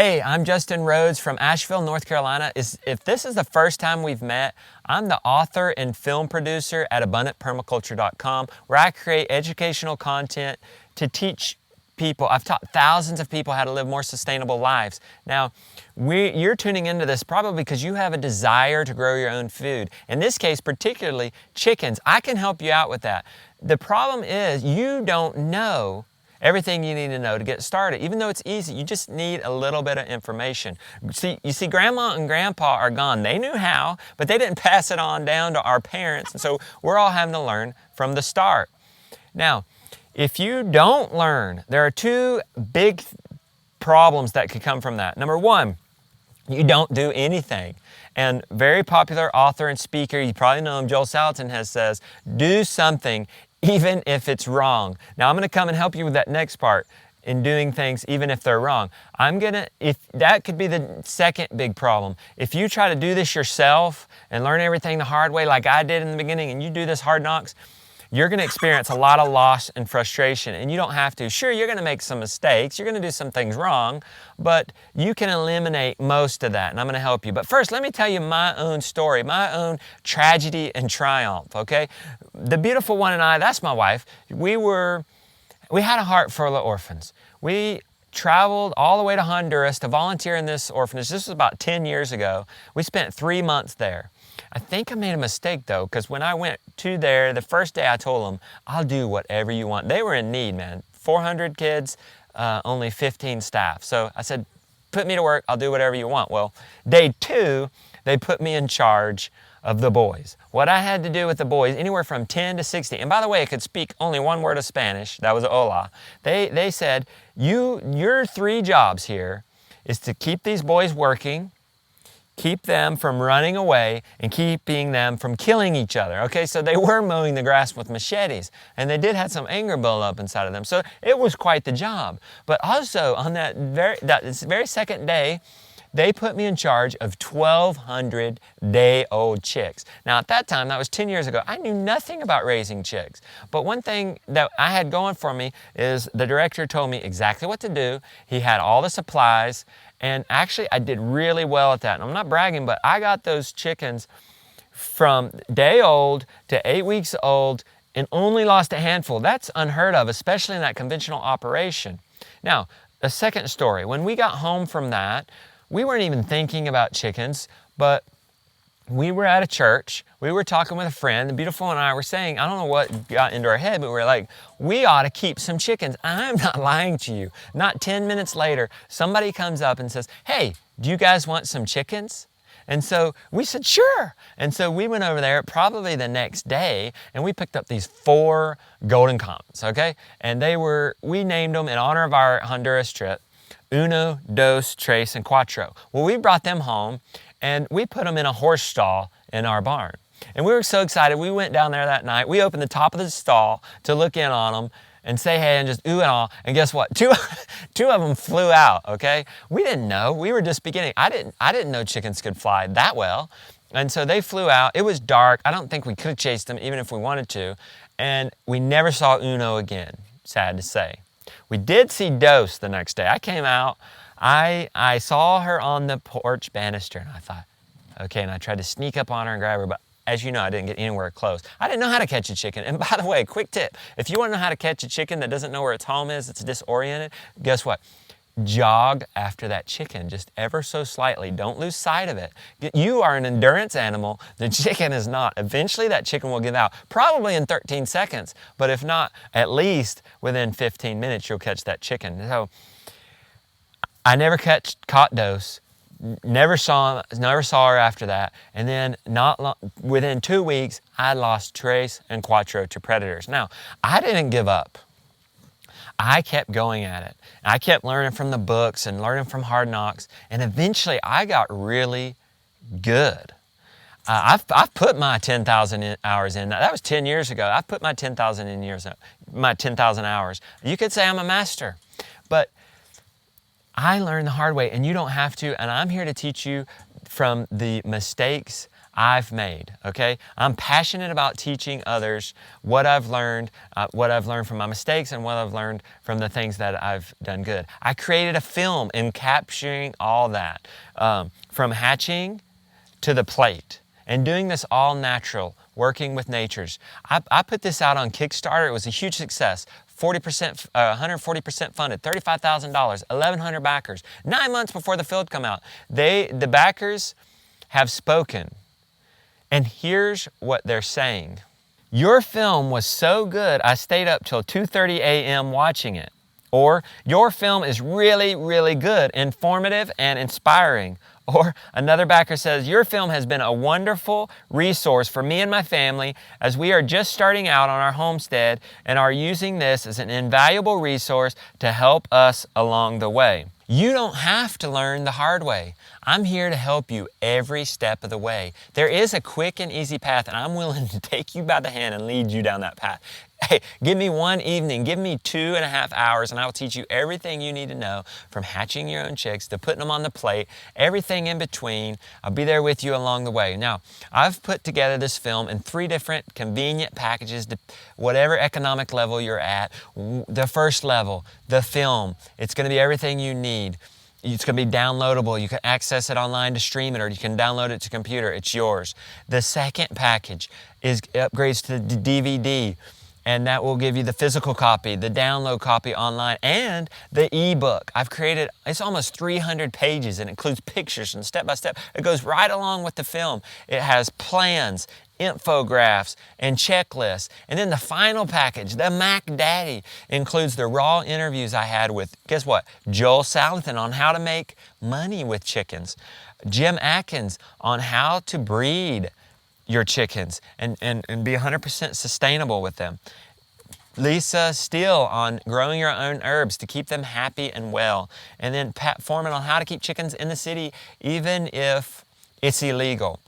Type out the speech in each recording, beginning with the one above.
Hey, I'm Justin Rhodes from Asheville, North Carolina. If this is the first time we've met, I'm the author and film producer at AbundantPermaculture.com, where I create educational content to teach people. I've taught thousands of people how to live more sustainable lives. Now, you're tuning into this probably because you have a desire to grow your own food. In this case, particularly chickens. I can help you out with that. The problem is you don't know everything you need to know to get started. Even though it's easy, you just need a little bit of information. You see, Grandma and Grandpa are gone. They knew how, but they didn't pass it on down to our parents, and so we're all having to learn from the start. Now, if you don't learn, there are two big problems that could come from that. Number one, you don't do anything. And very popular author and speaker, you probably know him, Joel Salatin, says, do something even if it's wrong. Now I'm going to come and help you with that next part in doing things even if they're wrong. If that could be the second big problem. If you try to do this yourself and learn everything the hard way like I did in the beginning, and you do this hard knocks, you're going to experience a lot of loss and frustration, and you don't have to. Sure, you're going to make some mistakes, you're going to do some things wrong, but you can eliminate most of that, and I'm going to help you. But first, let me tell you my own story, my own tragedy and triumph, okay? The beautiful one and I, that's my wife, we had a heart for the orphans. We traveled all the way to Honduras to volunteer in this orphanage. This was about 10 years ago. We spent 3 months there. I think I made a mistake though, because when I went to there, the first day I told them, I'll do whatever you want. They were in need, man. 400 kids, only 15 staff. So I said, put me to work, I'll do whatever you want. Well, day 2, they put me in charge of the boys. What I had to do with the boys, anywhere from 10 to 60, and by the way, I could speak only one word of Spanish, that was hola. They said, your 3 jobs here is to keep these boys working, keep them from running away, and keeping them from killing each other. Okay, so they were mowing the grass with machetes, and they did have some anger build up inside of them. So it was quite the job. But also on that very second day, they put me in charge of 1,200 day-old chicks. Now at that time, that was 10 years ago, I knew nothing about raising chicks. But one thing that I had going for me is the director told me exactly what to do. He had all the supplies, and actually I did really well at that. And I'm not bragging, but I got those chickens from day old to 8 weeks old and only lost a handful. That's unheard of, especially in that conventional operation. Now, a second story. When we got home from that, we weren't even thinking about chickens, but we were at a church. We were talking with a friend. The beautiful one and I were saying, I don't know what got into our head, but we were like, we ought to keep some chickens. I'm not lying to you. Not 10 minutes later, somebody comes up and says, hey, do you guys want some chickens? And so we said, sure. And so we went over there probably the next day, and we picked up these 4 golden commons, okay? And we named them in honor of our Honduras trip, Uno, Dos, Tres, and Cuatro. Well, we brought them home, and we put them in a horse stall in our barn. And we were so excited. We went down there that night. We opened the top of the stall to look in on them and say hey and just ooh and all. And guess what? Two of them flew out, okay? We didn't know. We were just beginning. I didn't know chickens could fly that well. And so they flew out. It was dark. I don't think we could have chased them even if we wanted to. And we never saw Uno again, sad to say. We did see Dos the next day. I came out, I saw her on the porch banister, and I thought, okay, and I tried to sneak up on her and grab her, but as you know, I didn't get anywhere close. I didn't know how to catch a chicken. And by the way, quick tip, if you want to know how to catch a chicken that doesn't know where its home is, it's disoriented, guess what? Jog after that chicken just ever so slightly. Don't lose sight of it. You are an endurance animal. The chicken is not. Eventually that chicken will give out, probably in 13 seconds, but if not, at least within 15 minutes you'll catch that chicken. So I never caught Dos. Never saw her after that. And then within 2 weeks, I lost Tres and Cuatro to predators. Now, I didn't give up. I kept going at it. I kept learning from the books and learning from Hard Knocks, and eventually I got really good. I've put my 10,000 hours in. That was 10 years ago. I've put my 10,000 hours. You could say I'm a master, but I learned the hard way, and you don't have to, and I'm here to teach you from the mistakes I've made, okay? I'm passionate about teaching others what I've learned from my mistakes and what I've learned from the things that I've done good. I created a film in capturing all that, from hatching to the plate, and doing this all natural, working with natures. I put this out on Kickstarter. It was a huge success. 140% funded, $35,000, 1,100 backers. 9 months before the film come out, the backers have spoken. And here's what they're saying. Your film was so good, I stayed up till 2:30 a.m. watching it. Or, your film is really, really good, informative and inspiring. Or another backer says, your film has been a wonderful resource for me and my family as we are just starting out on our homestead and are using this as an invaluable resource to help us along the way. You don't have to learn the hard way. I'm here to help you every step of the way. There is a quick and easy path, and I'm willing to take you by the hand and lead you down that path. Hey, give me one evening, give me 2.5 hours, and I will teach you everything you need to know, from hatching your own chicks to putting them on the plate, everything in between. I'll be there with you along the way. Now, I've put together this film in 3 different convenient packages to whatever economic level you're at. The first level, the film. It's going to be everything you need. It's going to be downloadable. You can access it online to stream it, or you can download it to computer. It's yours. The second package is upgrades to the DVD. And that will give you the physical copy, the download copy online, and the ebook. I've created, it's almost 300 pages, and includes pictures and step-by-step. It goes right along with the film. It has plans, infographics, and checklists. And then the final package, the Mac Daddy, includes the raw interviews I had with, guess what, Joel Salatin on how to make money with chickens, Jim Atkins on how to breed your chickens and be 100% sustainable with them. Lisa Steele on growing your own herbs to keep them happy and well. And then Pat Foreman on how to keep chickens in the city even if it's illegal.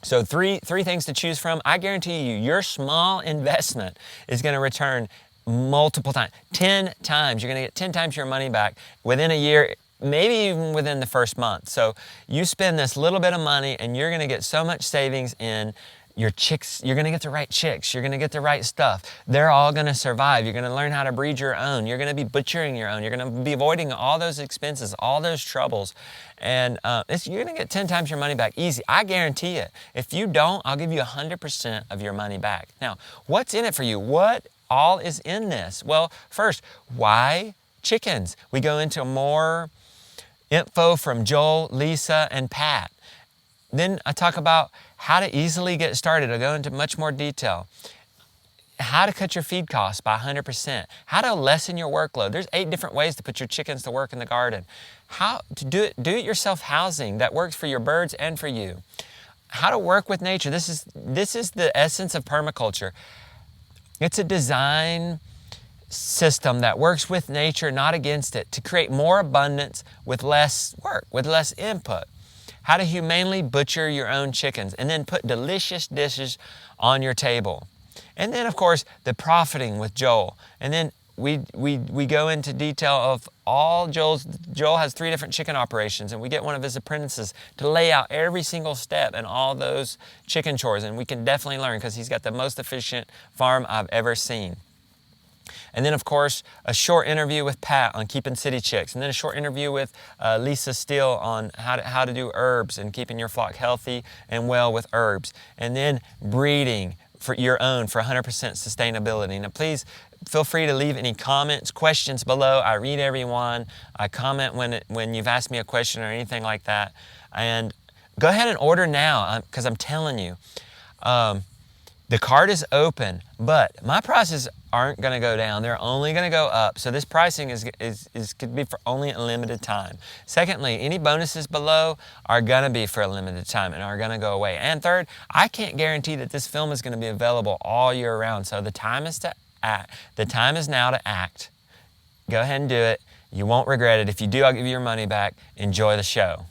So three things to choose from. I guarantee you, your small investment is going to return multiple times, 10 times. You're going to get 10 times your money back within a year, maybe even within the first month. So you spend this little bit of money and you're going to get so much savings in your chicks. You're going to get the right chicks. You're going to get the right stuff. They're all going to survive. You're going to learn how to breed your own. You're going to be butchering your own. You're going to be avoiding all those expenses, all those troubles. And you're going to get 10 times your money back easy. I guarantee it. If you don't, I'll give you 100% of your money back. Now, what's in it for you? What all is in this? Well, first, why chickens? We go into more info from Joel, Lisa, and Pat. Then I talk about how to easily get started. I go into much more detail. How to cut your feed costs by 100%. How to lessen your workload. There's 8 different ways to put your chickens to work in the garden. How to do-it-yourself housing that works for your birds and for you. How to work with nature. This is the essence of permaculture. It's a design system that works with nature, not against it, to create more abundance with less work, with less input. How to humanely butcher your own chickens and then put delicious dishes on your table. And then, of course, the profiting with Joel. And then we go into detail of all Joel has 3 different chicken operations, and we get one of his apprentices to lay out every single step and all those chicken chores, and we can definitely learn because he's got the most efficient farm I've ever seen. And then, of course, a short interview with Pat on keeping city chicks. And then a short interview with Lisa Steele on how to do herbs and keeping your flock healthy and well with herbs. And then breeding for your own for 100% sustainability. Now, please feel free to leave any comments, questions below. I read everyone. I comment when you've asked me a question or anything like that. And go ahead and order now because I'm telling you, the cart is open, but my prices aren't going to go down. They're only going to go up. So this pricing could be for only a limited time. Secondly, any bonuses below are going to be for a limited time and are going to go away. And third, I can't guarantee that this film is going to be available all year round. So the time is to act. The time is now to act. Go ahead and do it. You won't regret it. If you do, I'll give you your money back. Enjoy the show.